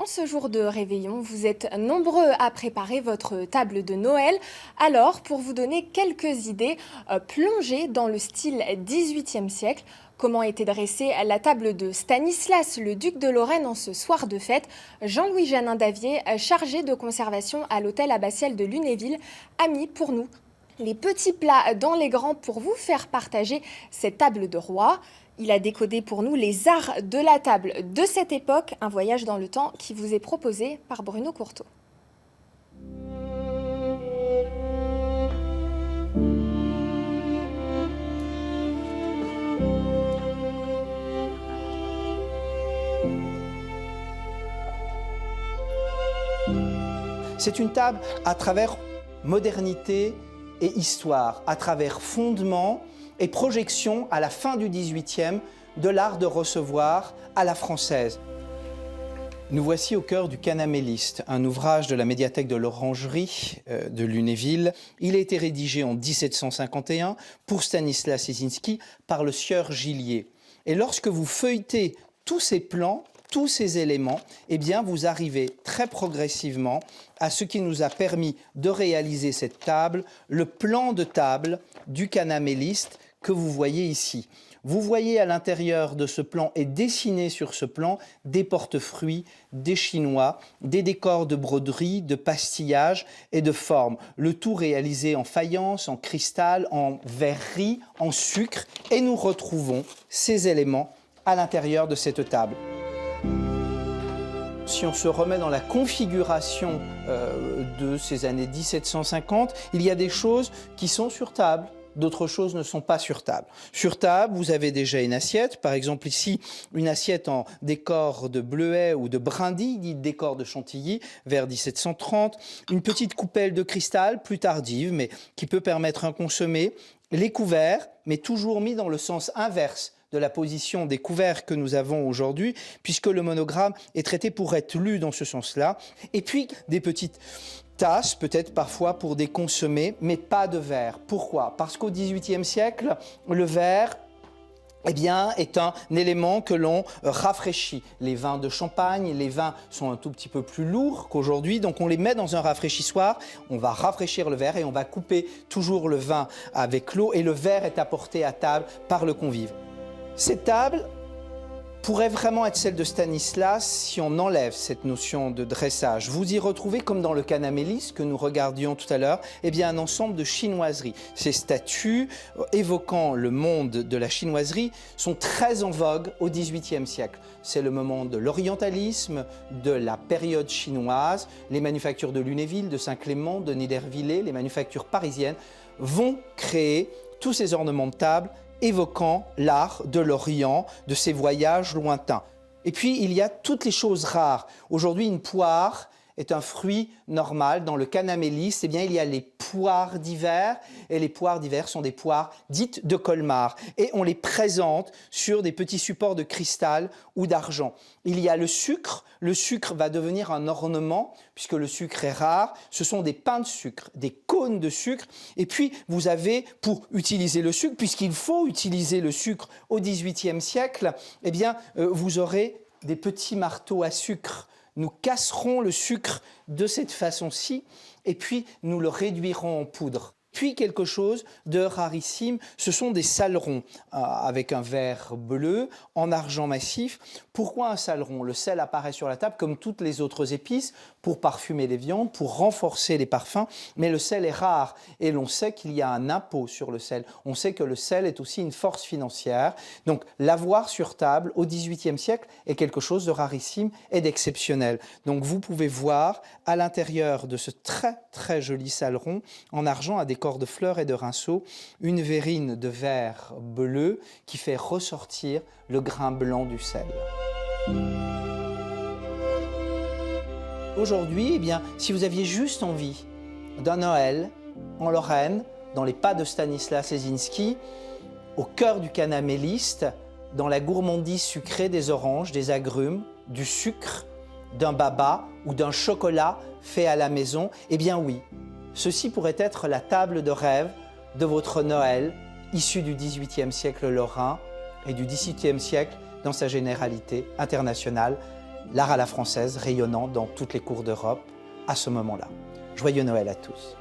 En ce jour de réveillon, vous êtes nombreux à préparer votre table de Noël. Alors, pour vous donner quelques idées, plongez dans le style XVIIIe siècle. Comment était dressée la table de Stanislas, le duc de Lorraine, en ce soir de fête? Jean-Louis Janin d'Avier, chargé de conservation à l'hôtel abbatial de Lunéville, a mis pour nous les petits plats dans les grands pour vous faire partager cette table de roi. Il a décodé pour nous les arts de la table de cette époque, un voyage dans le temps qui vous est proposé par Bruno Courteau. C'est une table à travers modernité et histoire, à travers fondement et projection à la fin du XVIIIe de l'art de recevoir à la française. Nous voici au cœur du Canaméliste, un ouvrage de la médiathèque de l'Orangerie de Lunéville. Il a été rédigé en 1751 pour Stanislas Leszczynski par le sieur Gillier. Et lorsque vous feuilletez tous ces plans, tous ces éléments, eh bien vous arrivez très progressivement à ce qui nous a permis de réaliser cette table, le plan de table du Canaméliste que vous voyez ici. Vous voyez à l'intérieur de ce plan et dessiné sur ce plan des porte-fruits, des chinois, des décors de broderie, de pastillage et de forme. Le tout réalisé en faïence, en cristal, en verrerie, en sucre. Et nous retrouvons ces éléments à l'intérieur de cette table. Si on se remet dans la configuration de ces années 1750, il y a des choses qui sont sur table, d'autres choses ne sont pas sur table. Sur table, vous avez déjà une assiette, par exemple ici, une assiette en décor de bleuet ou de brindille, dit décor de Chantilly, vers 1730, une petite coupelle de cristal, plus tardive, mais qui peut permettre un consommé, les couverts, mais toujours mis dans le sens inverse de la position des couverts que nous avons aujourd'hui, puisque le monogramme est traité pour être lu dans ce sens-là. Et puis, des petites tasses, peut-être parfois pour des consommés, mais pas de verre. Pourquoi? Parce qu'au XVIIIe siècle, le verre est un élément que l'on rafraîchit. Les vins de champagne, les vins sont un tout petit peu plus lourds qu'aujourd'hui, donc on les met dans un rafraîchissoir, on va rafraîchir le verre et on va couper toujours le vin avec l'eau et le verre est apporté à table par le convive. Cette table pourrait vraiment être celle de Stanislas si on enlève cette notion de dressage. Vous y retrouvez, comme dans le Canaméliste que nous regardions tout à l'heure, un ensemble de chinoiseries. Ces statues évoquant le monde de la chinoiserie sont très en vogue au XVIIIe siècle. C'est le moment de l'orientalisme, de la période chinoise. Les manufactures de Lunéville, de Saint-Clément, de Niedervillers, les manufactures parisiennes vont créer tous ces ornements de table évoquant l'art de l'Orient, de ses voyages lointains. Et puis, il y a toutes les choses rares. Aujourd'hui, une poire est un fruit normal. Dans le Canaméliste, il y a les poires d'hiver, et les poires d'hiver sont des poires dites de Colmar. Et on les présente sur des petits supports de cristal ou d'argent. Il y a le sucre va devenir un ornement, puisque le sucre est rare. Ce sont des pains de sucre, des cônes de sucre. Et puis, vous avez, pour utiliser le sucre, puisqu'il faut utiliser le sucre au XVIIIe siècle, vous aurez des petits marteaux à sucre. Nous casserons le sucre de cette façon-ci et puis nous le réduirons en poudre. Puis quelque chose de rarissime, ce sont des saleron avec un verre bleu en argent massif. Pourquoi un saleron? Le sel apparaît sur la table comme toutes les autres épices pour parfumer les viandes, pour renforcer les parfums, mais le sel est rare et l'on sait qu'il y a un impôt sur le sel. On sait que le sel est aussi une force financière. Donc l'avoir sur table au XVIIIe siècle est quelque chose de rarissime et d'exceptionnel. Donc vous pouvez voir à l'intérieur de ce très très joli saleron en argent à décor de fleurs et de rinceaux, une verrine de verre bleu qui fait ressortir le grain blanc du sel. Aujourd'hui, si vous aviez juste envie d'un Noël en Lorraine, dans les pas de Stanislas Leszczynski, au cœur du Canaméliste, dans la gourmandise sucrée des oranges, des agrumes, du sucre, d'un baba ou d'un chocolat fait à la maison, oui, ceci pourrait être la table de rêve de votre Noël, issu du XVIIIe siècle lorrain et du XVIIe siècle dans sa généralité internationale. l'art à la française rayonnant dans toutes les cours d'Europe à ce moment-là. Joyeux Noël à tous.